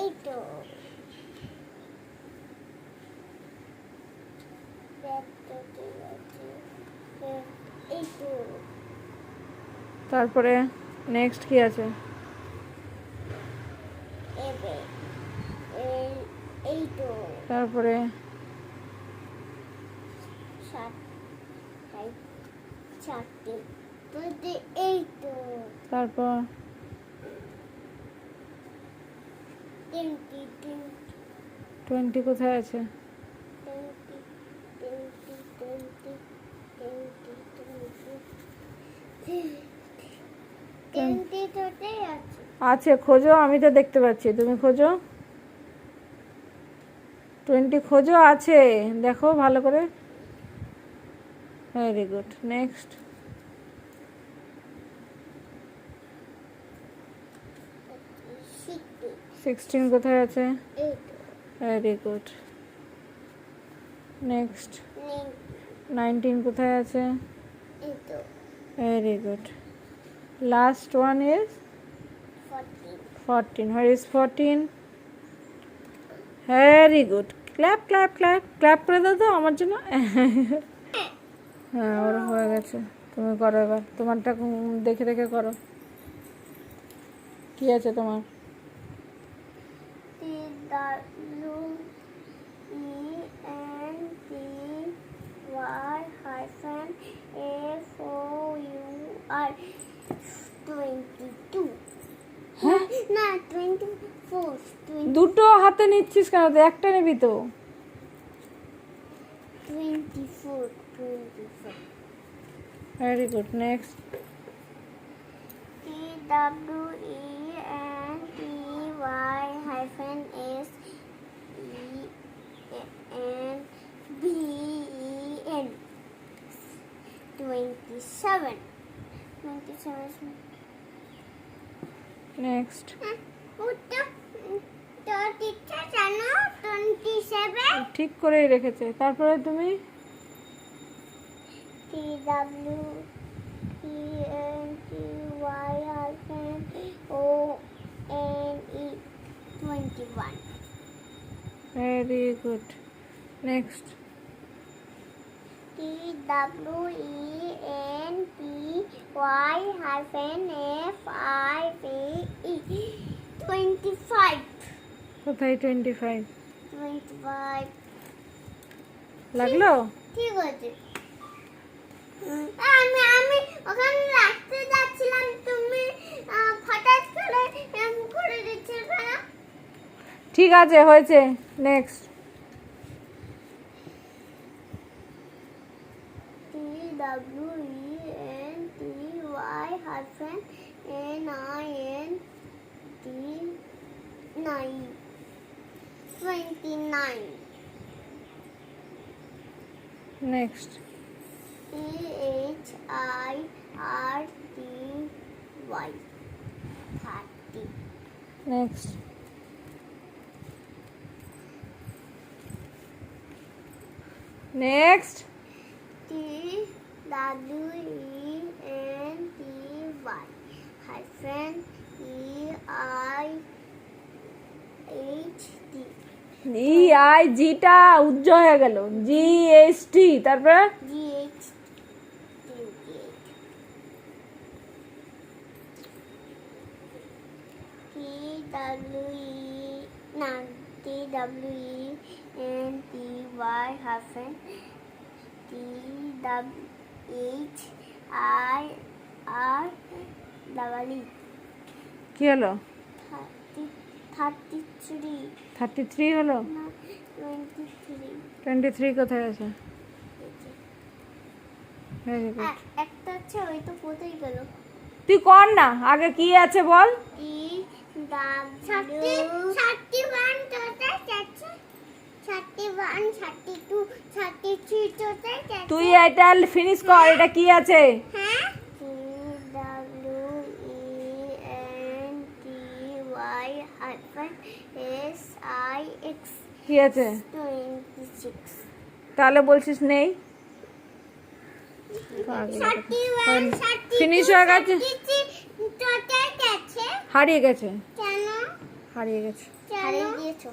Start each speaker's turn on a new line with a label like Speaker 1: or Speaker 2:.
Speaker 1: এই তো এই তো
Speaker 2: তারপরে নেক্সট কি আছে?
Speaker 1: এই তো
Speaker 2: তারপরে
Speaker 1: চারটে এই তো
Speaker 2: তারপর 20 কোথায় আছে? আছে, খোঁজো, আমি তো দেখতে পাচ্ছি, তুমি খোঁজো। 20 খোঁজো, আছে, দেখো ভালো করে। Very good. নেক্সট 16 কোথায় আছে? Very good. নেক্সট 19 কোথায় আছে? Very good. Last one is 14. Where is 14? Very good. Clap clap clap clap করে দাও তো আমার জন্য। হ্যাঁ, ওর হয়ে গেছে। তুমি করো এবার, তোমারটা দেখে দেখে করো। কি আছে তোমার? হ্যাঁ,
Speaker 1: না 24
Speaker 2: দুটো হাতে নিচ্ছিস কেন? তো একটা নিবি তো।
Speaker 1: 24
Speaker 2: very good. Next
Speaker 1: TWENTYBEN 27
Speaker 2: next ঠিক করেই রেখেছে। তারপরে তুমি
Speaker 1: TWENTY21
Speaker 2: very good. Next
Speaker 1: TWENTYFIVE 25
Speaker 2: কোথায়? 25
Speaker 1: 25
Speaker 2: লাগলো?
Speaker 1: ঠিক আছে। আমি আমি ওখানে রাখতে যাচ্ছিলাম, তুমি হঠাৎ করে করে দিচ্ছ কেন?
Speaker 2: ঠিক আছে, হয়েছে। Next
Speaker 1: TWENTYNINE 29
Speaker 2: next
Speaker 1: THIRTY 30
Speaker 2: next next
Speaker 1: TWENTYEIHT
Speaker 2: জিটা উজ্জ্বল হয়ে গেল। GST। তারপরে কি হলো? 33 হলো। 23 কোথায় আছে? Very good.
Speaker 1: একটা আছে, ওই তো কোথায় গেল?
Speaker 2: তুই কর না, আগে কি আছে বল। তুই এটা ফিনিশ কর। এটা কি আছে? কি আছে?
Speaker 1: 26
Speaker 2: তাহলে বলছিস নেই। ফিনিশ হয়ে গেছে, হারিয়ে গেছে। হারিয়ে গেছে।
Speaker 1: হারিয়ে দিয়েছো।